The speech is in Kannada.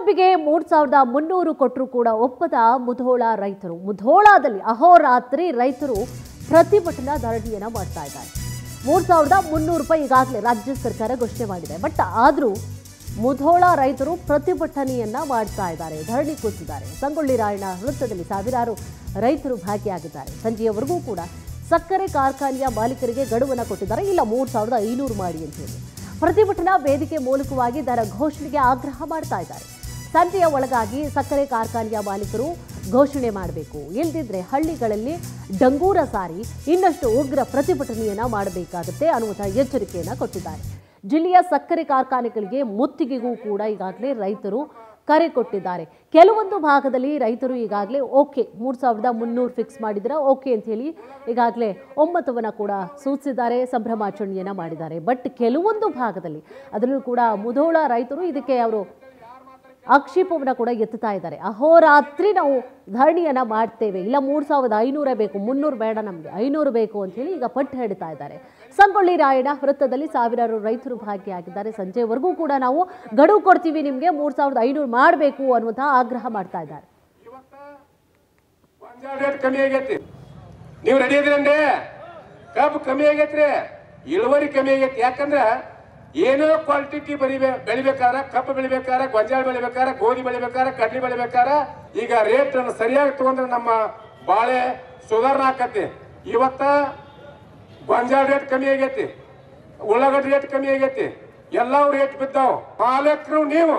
ಕಬ್ಬಿಗೆ 3,300 ಕೊಟ್ಟರೂ ಕೂಡ ಒಪ್ಪದ ಮುಧೋಳ ರೈತರು. ಮುಧೋಳದಲ್ಲಿ ಅಹೋರಾತ್ರಿ ರೈತರು ಪ್ರತಿಭಟನಾ ಧರಣಿಯನ್ನ ಮಾಡ್ತಾ ಇದ್ದಾರೆ. 3,300 ರೂಪಾಯಿ ಈಗಾಗಲೇ ರಾಜ್ಯ ಸರ್ಕಾರ ಘೋಷಣೆ ಮಾಡಿದೆ. ಬಟ್ ಆದರೂ ಮುಧೋಳ ರೈತರು ಪ್ರತಿಭಟನೆಯನ್ನ ಮಾಡ್ತಾ ಇದ್ದಾರೆ, ಧರಣಿ ಕೂತಿದ್ದಾರೆ. ಸಂಗೊಳ್ಳಿ ರಾಯಣ್ಣ ವೃತ್ತದಲ್ಲಿ ಸಾವಿರಾರು ರೈತರು ಭಾಗಿಯಾಗಿದ್ದಾರೆ. ಸಂಜೆಯವರೆಗೂ ಕೂಡ ಸಕ್ಕರೆ ಕಾರ್ಖಾನೆಯ ಮಾಲೀಕರಿಗೆ ಗಡುವನ್ನು ಕೊಟ್ಟಿದ್ದಾರೆ. ಇಲ್ಲ 3,500 ಮಾಡಿ ಅಂತ ಹೇಳಿ ಪ್ರತಿಭಟನಾ ವೇದಿಕೆ ಮೂಲಕವಾಗಿ ದರ ಘೋಷಣೆಗೆ ಆಗ್ರಹ ಮಾಡ್ತಾ ಇದ್ದಾರೆ. ಸಂಜೆಯ ಒಳಗಾಗಿ ಸಕ್ಕರೆ ಕಾರ್ಖಾನೆಯ ಮಾಲೀಕರು ಘೋಷಣೆ ಮಾಡಬೇಕು, ಇಲ್ಲದಿದ್ರೆ ಹಳ್ಳಿಗಳಲ್ಲಿ ಡಂಗೂರ ಸಾರಿ ಇನ್ನಷ್ಟು ಉಗ್ರ ಪ್ರತಿಭಟನೆಯನ್ನ ಮಾಡಬೇಕಾಗುತ್ತೆ ಅನ್ನುವಂಥ ಎಚ್ಚರಿಕೆಯನ್ನ ಕೊಟ್ಟಿದ್ದಾರೆ. ಜಿಲ್ಲೆಯ ಸಕ್ಕರೆ ಕಾರ್ಖಾನೆಗಳಿಗೆ ಮುತ್ತಿಗೆಗೂ ಕೂಡ ಈಗಾಗಲೇ ರೈತರು ಕರೆ ಕೊಟ್ಟಿದ್ದಾರೆ. ಕೆಲವೊಂದು ಭಾಗದಲ್ಲಿ ರೈತರು ಈಗಾಗಲೇ ಓಕೆ 3,300 ಫಿಕ್ಸ್ ಮಾಡಿದ್ರೆ ಓಕೆ ಅಂತ ಹೇಳಿ ಈಗಾಗಲೇ ಒಮ್ಮತವನ್ನು ಕೂಡ ಸೂಚಿಸಿದ್ದಾರೆ, ಸಂಭ್ರಮಾಚರಣೆಯನ್ನ ಮಾಡಿದ್ದಾರೆ. ಬಟ್ ಕೆಲವೊಂದು ಭಾಗದಲ್ಲಿ ಅದರಲ್ಲೂ ಕೂಡ ಮುಧೋಳ ರೈತರು ಇದಕ್ಕೆ ಅವರು ಆಕ್ಷೇಪವನ್ನು ಕೂಡ ಎತ್ತುತ್ತಾ ಇದ್ದಾರೆ. ಅಹೋರಾತ್ರಿ ನಾವು ಧರಣಿಯನ್ನ ಮಾಡ್ತೇವೆ, ಇಲ್ಲ 3,500 ಬೇಕು, 300 ಬೇಡ, ನಮಗೆ 500 ಬೇಕು ಅಂತ ಹೇಳಿ ಈಗ ಪಟ್ಟು ಹಿಡಿತಾ ಇದ್ದಾರೆ. ಸಂಗೊಳ್ಳಿ ರಾಯಣ್ಣ ವೃತ್ತದಲ್ಲಿ ಸಾವಿರಾರು ರೈತರು ಭಾಗಿಯಾಗಿದ್ದಾರೆ. ಸಂಜೆವರೆಗೂ ಕೂಡ ನಾವು ಗಡುವು ಕೊಡ್ತೀವಿ, ನಿಮಗೆ 3,500 ಮಾಡಬೇಕು ಅನ್ನುವಂತಹ ಆಗ್ರಹ ಮಾಡ್ತಾ ಇದ್ದಾರೆ. ಕಮ್ಮಿ ಆಗೈತಿ, ನೀವು ರೆಡಿ ಇದ್ರಿ, ಕಬ್ಬು ಕಮ್ಮಿ ಆಗೈತ್ರಿ, ಇಳುವರಿ ಕಮ್ಮಿ ಆಗೈತಿ. ಯಾಕಂದ್ರ ಏನೋ ಕ್ವಾಲಿಟಿ ಬೆಳಿಬೇಕಾರ, ಕಬ್ಬು ಬೆಳಿಬೇಕಾರ, ಗೊಂಜಾಳ ಬೆಳಿಬೇಕಾರ, ಗೋಧಿ ಬೆಳಿಬೇಕಾರ, ಕಡ್ಲಿ ಬೆಳಿಬೇಕಾರ ಈಗ ರೇಟ್ ಸರಿಯಾಗಿ ತಗೊಂಡ್ರೆ ನಮ್ಮ ಬಾಳೆ ಸುಧಾರಣೆ ಆಕತಿ. ಇವತ್ತ ಗೊಂಜಾಳ ರೇಟ್ ಕಮ್ಮಿ ಆಗೈತಿ, ಉಳ್ಳಾಗಡ್ಡಿ ರೇಟ್ ಕಮ್ಮಿ ಆಗೈತಿ, ಎಲ್ಲವೂ ರೇಟ್ ಬಿದ್ದಾವ. ಮಾಲೀಕರು ನೀವು